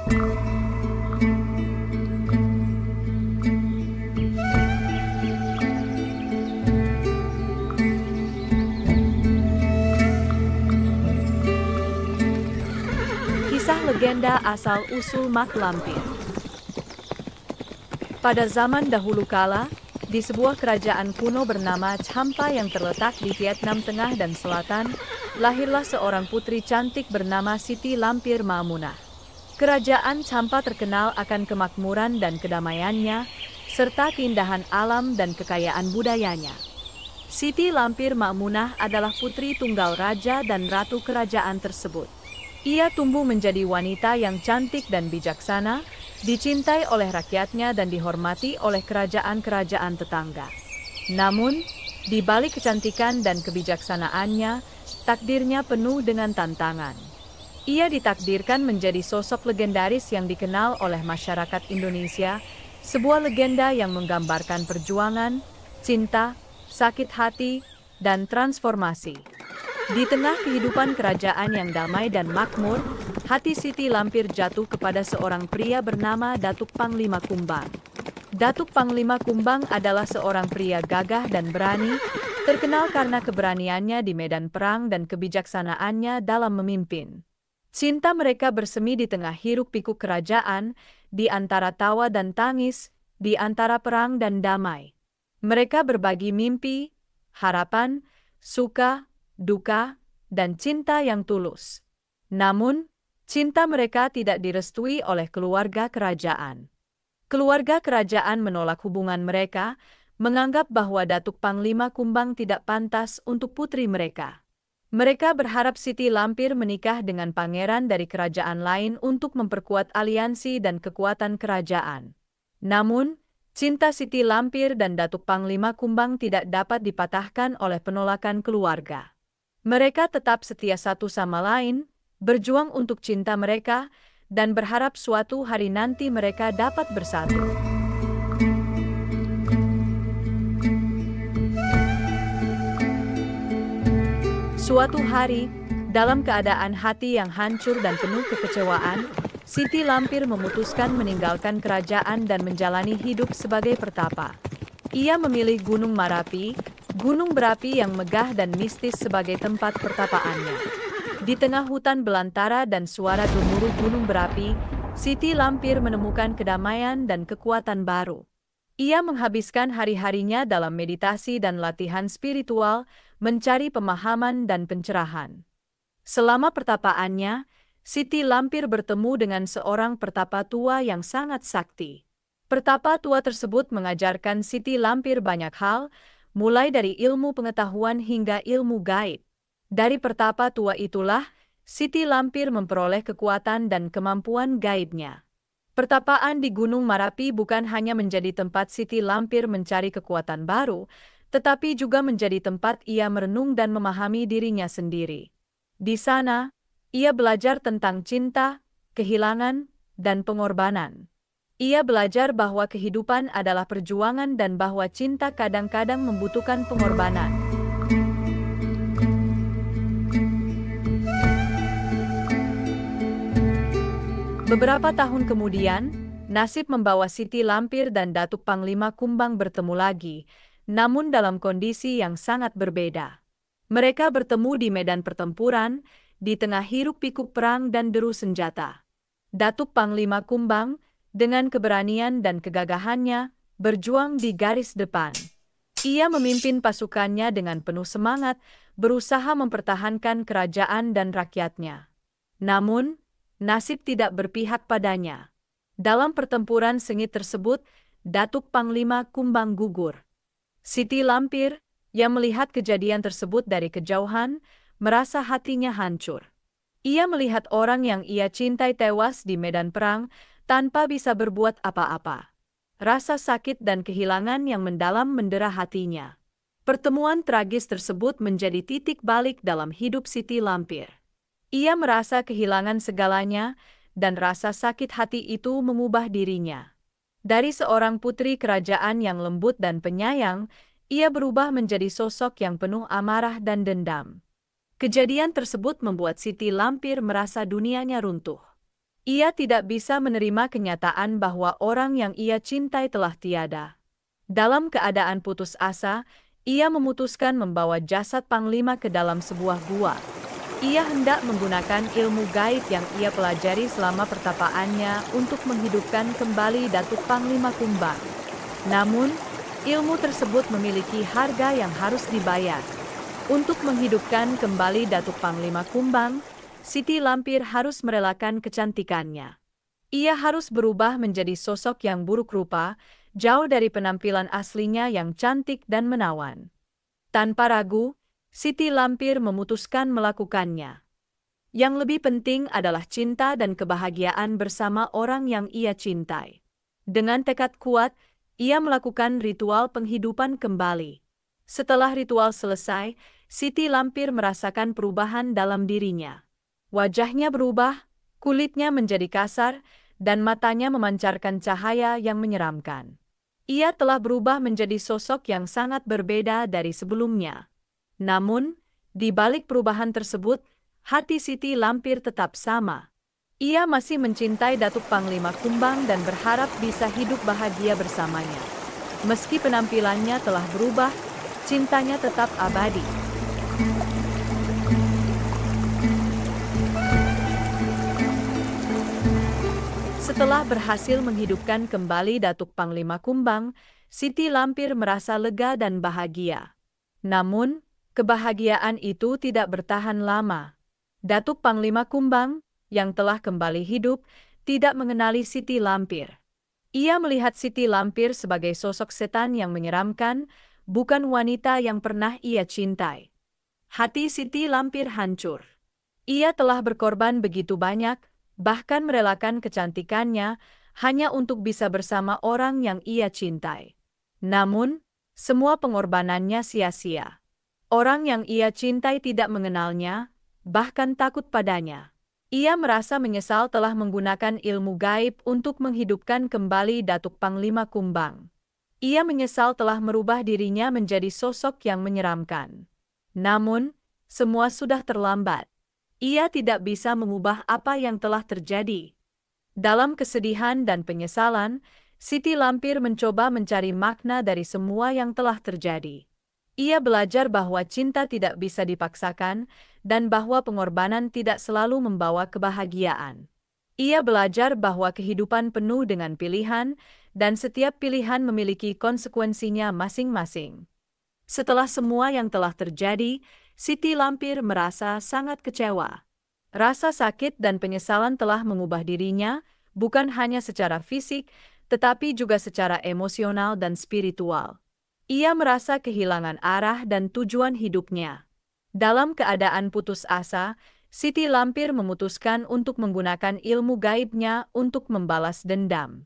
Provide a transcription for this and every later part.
Kisah legenda asal-usul Mak Lampir. Pada zaman dahulu kala, di sebuah kerajaan kuno bernama Champa yang terletak di Vietnam Tengah dan Selatan, lahirlah seorang putri cantik bernama Siti Lampir Ma'munah. Kerajaan Champa terkenal akan kemakmuran dan kedamaiannya, serta keindahan alam dan kekayaan budayanya. Siti Lampir Ma'munah adalah putri tunggal raja dan ratu kerajaan tersebut. Ia tumbuh menjadi wanita yang cantik dan bijaksana, dicintai oleh rakyatnya dan dihormati oleh kerajaan-kerajaan tetangga. Namun, di balik kecantikan dan kebijaksanaannya, takdirnya penuh dengan tantangan. Ia ditakdirkan menjadi sosok legendaris yang dikenal oleh masyarakat Indonesia, sebuah legenda yang menggambarkan perjuangan, cinta, sakit hati, dan transformasi. Di tengah kehidupan kerajaan yang damai dan makmur, hati Siti Lampir jatuh kepada seorang pria bernama Datuk Panglima Kumbang. Datuk Panglima Kumbang adalah seorang pria gagah dan berani, terkenal karena keberaniannya di medan perang dan kebijaksanaannya dalam memimpin. Cinta mereka bersemi di tengah hiruk-pikuk kerajaan, di antara tawa dan tangis, di antara perang dan damai. Mereka berbagi mimpi, harapan, suka, duka, dan cinta yang tulus. Namun, cinta mereka tidak direstui oleh keluarga kerajaan. Keluarga kerajaan menolak hubungan mereka, menganggap bahwa Datuk Panglima Kumbang tidak pantas untuk putri mereka. Mereka berharap Siti Lampir menikah dengan pangeran dari kerajaan lain untuk memperkuat aliansi dan kekuatan kerajaan. Namun, cinta Siti Lampir dan Datuk Panglima Kumbang tidak dapat dipatahkan oleh penolakan keluarga. Mereka tetap setia satu sama lain, berjuang untuk cinta mereka, dan berharap suatu hari nanti mereka dapat bersatu. Suatu hari, dalam keadaan hati yang hancur dan penuh kekecewaan, Siti Lampir memutuskan meninggalkan kerajaan dan menjalani hidup sebagai pertapa. Ia memilih Gunung Marapi, gunung berapi yang megah dan mistis sebagai tempat pertapaannya. Di tengah hutan belantara dan suara gemuruh gunung berapi, Siti Lampir menemukan kedamaian dan kekuatan baru. Ia menghabiskan hari-harinya dalam meditasi dan latihan spiritual, mencari pemahaman dan pencerahan. Selama pertapaannya, Siti Lampir bertemu dengan seorang pertapa tua yang sangat sakti. Pertapa tua tersebut mengajarkan Siti Lampir banyak hal, mulai dari ilmu pengetahuan hingga ilmu gaib. Dari pertapa tua itulah, Siti Lampir memperoleh kekuatan dan kemampuan gaibnya. Pertapaan di Gunung Marapi bukan hanya menjadi tempat Siti Lampir mencari kekuatan baru, tetapi juga menjadi tempat ia merenung dan memahami dirinya sendiri. Di sana, ia belajar tentang cinta, kehilangan, dan pengorbanan. Ia belajar bahwa kehidupan adalah perjuangan dan bahwa cinta kadang-kadang membutuhkan pengorbanan. Beberapa tahun kemudian, nasib membawa Siti Lampir dan Datuk Panglima Kumbang bertemu lagi, namun dalam kondisi yang sangat berbeda. Mereka bertemu di medan pertempuran, di tengah hiruk-pikuk perang dan deru senjata. Datuk Panglima Kumbang, dengan keberanian dan kegagahannya, berjuang di garis depan. Ia memimpin pasukannya dengan penuh semangat, berusaha mempertahankan kerajaan dan rakyatnya. Namun, nasib tidak berpihak padanya. Dalam pertempuran sengit tersebut, Datuk Panglima Kumbang gugur. Siti Lampir, yang melihat kejadian tersebut dari kejauhan, merasa hatinya hancur. Ia melihat orang yang ia cintai tewas di medan perang, tanpa bisa berbuat apa-apa. Rasa sakit dan kehilangan yang mendalam mendera hatinya. Pertemuan tragis tersebut menjadi titik balik dalam hidup Siti Lampir. Ia merasa kehilangan segalanya, dan rasa sakit hati itu mengubah dirinya. Dari seorang putri kerajaan yang lembut dan penyayang, ia berubah menjadi sosok yang penuh amarah dan dendam. Kejadian tersebut membuat Siti Lampir merasa dunianya runtuh. Ia tidak bisa menerima kenyataan bahwa orang yang ia cintai telah tiada. Dalam keadaan putus asa, ia memutuskan membawa jasad Panglima ke dalam sebuah gua. Ia hendak menggunakan ilmu gaib yang ia pelajari selama pertapaannya untuk menghidupkan kembali Datuk Panglima Kumbang. Namun, ilmu tersebut memiliki harga yang harus dibayar. Untuk menghidupkan kembali Datuk Panglima Kumbang, Siti Lampir harus merelakan kecantikannya. Ia harus berubah menjadi sosok yang buruk rupa, jauh dari penampilan aslinya yang cantik dan menawan. Tanpa ragu, Siti Lampir memutuskan melakukannya. Yang lebih penting adalah cinta dan kebahagiaan bersama orang yang ia cintai. Dengan tekad kuat, ia melakukan ritual penghidupan kembali. Setelah ritual selesai, Siti Lampir merasakan perubahan dalam dirinya. Wajahnya berubah, kulitnya menjadi kasar, dan matanya memancarkan cahaya yang menyeramkan. Ia telah berubah menjadi sosok yang sangat berbeda dari sebelumnya. Namun, di balik perubahan tersebut, hati Siti Lampir tetap sama. Ia masih mencintai Datuk Panglima Kumbang dan berharap bisa hidup bahagia bersamanya. Meski penampilannya telah berubah, cintanya tetap abadi. Setelah berhasil menghidupkan kembali Datuk Panglima Kumbang, Siti Lampir merasa lega dan bahagia. Namun, kebahagiaan itu tidak bertahan lama. Datuk Panglima Kumbang, yang telah kembali hidup, tidak mengenali Siti Lampir. Ia melihat Siti Lampir sebagai sosok setan yang menyeramkan, bukan wanita yang pernah ia cintai. Hati Siti Lampir hancur. Ia telah berkorban begitu banyak, bahkan merelakan kecantikannya hanya untuk bisa bersama orang yang ia cintai. Namun, semua pengorbanannya sia-sia. Orang yang ia cintai tidak mengenalnya, bahkan takut padanya. Ia merasa menyesal telah menggunakan ilmu gaib untuk menghidupkan kembali Datuk Panglima Kumbang. Ia menyesal telah merubah dirinya menjadi sosok yang menyeramkan. Namun, semua sudah terlambat. Ia tidak bisa mengubah apa yang telah terjadi. Dalam kesedihan dan penyesalan, Siti Lampir mencoba mencari makna dari semua yang telah terjadi. Ia belajar bahwa cinta tidak bisa dipaksakan dan bahwa pengorbanan tidak selalu membawa kebahagiaan. Ia belajar bahwa kehidupan penuh dengan pilihan dan setiap pilihan memiliki konsekuensinya masing-masing. Setelah semua yang telah terjadi, Siti Lampir merasa sangat kecewa. Rasa sakit dan penyesalan telah mengubah dirinya, bukan hanya secara fisik, tetapi juga secara emosional dan spiritual. Ia merasa kehilangan arah dan tujuan hidupnya. Dalam keadaan putus asa, Siti Lampir memutuskan untuk menggunakan ilmu gaibnya untuk membalas dendam.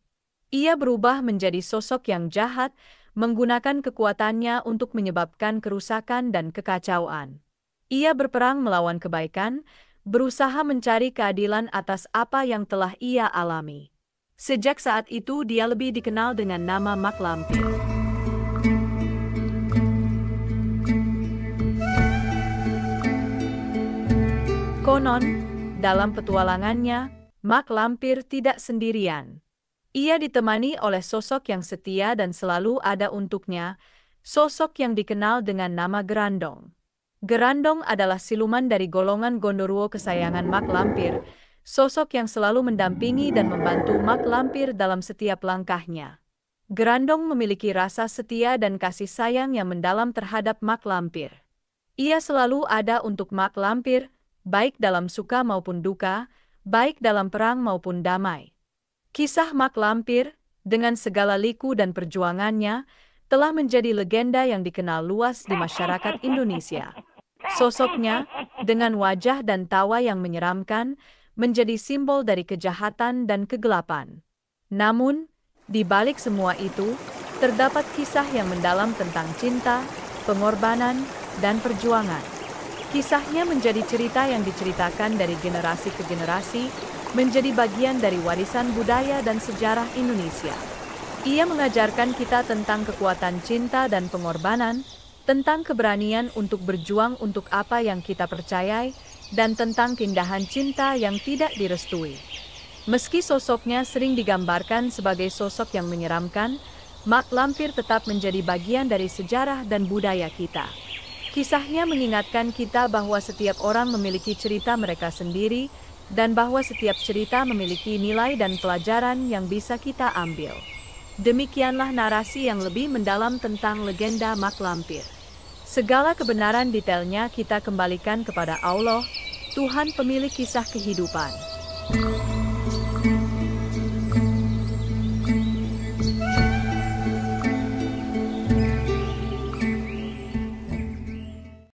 Ia berubah menjadi sosok yang jahat, menggunakan kekuatannya untuk menyebabkan kerusakan dan kekacauan. Ia berperang melawan kebaikan, berusaha mencari keadilan atas apa yang telah ia alami. Sejak saat itu dia lebih dikenal dengan nama Mak Lampir. Konon, dalam petualangannya, Mak Lampir tidak sendirian. Ia ditemani oleh sosok yang setia dan selalu ada untuknya, sosok yang dikenal dengan nama Gerandong. Gerandong adalah siluman dari golongan Gondoruo kesayangan Mak Lampir, sosok yang selalu mendampingi dan membantu Mak Lampir dalam setiap langkahnya. Gerandong memiliki rasa setia dan kasih sayang yang mendalam terhadap Mak Lampir. Ia selalu ada untuk Mak Lampir, baik dalam suka maupun duka, baik dalam perang maupun damai. Kisah Mak Lampir, dengan segala liku dan perjuangannya, telah menjadi legenda yang dikenal luas di masyarakat Indonesia. Sosoknya, dengan wajah dan tawa yang menyeramkan, menjadi simbol dari kejahatan dan kegelapan. Namun, di balik semua itu, terdapat kisah yang mendalam tentang cinta, pengorbanan, dan perjuangan. Kisahnya menjadi cerita yang diceritakan dari generasi ke generasi, menjadi bagian dari warisan budaya dan sejarah Indonesia. Ia mengajarkan kita tentang kekuatan cinta dan pengorbanan, tentang keberanian untuk berjuang untuk apa yang kita percayai, dan tentang keindahan cinta yang tidak direstui. Meski sosoknya sering digambarkan sebagai sosok yang menyeramkan, mak lampir tetap menjadi bagian dari sejarah dan budaya kita. Kisahnya mengingatkan kita bahwa setiap orang memiliki cerita mereka sendiri, dan bahwa setiap cerita memiliki nilai dan pelajaran yang bisa kita ambil. Demikianlah narasi yang lebih mendalam tentang legenda mak lampir. Segala kebenaran detailnya kita kembalikan kepada Allah, Tuhan pemilik kisah kehidupan.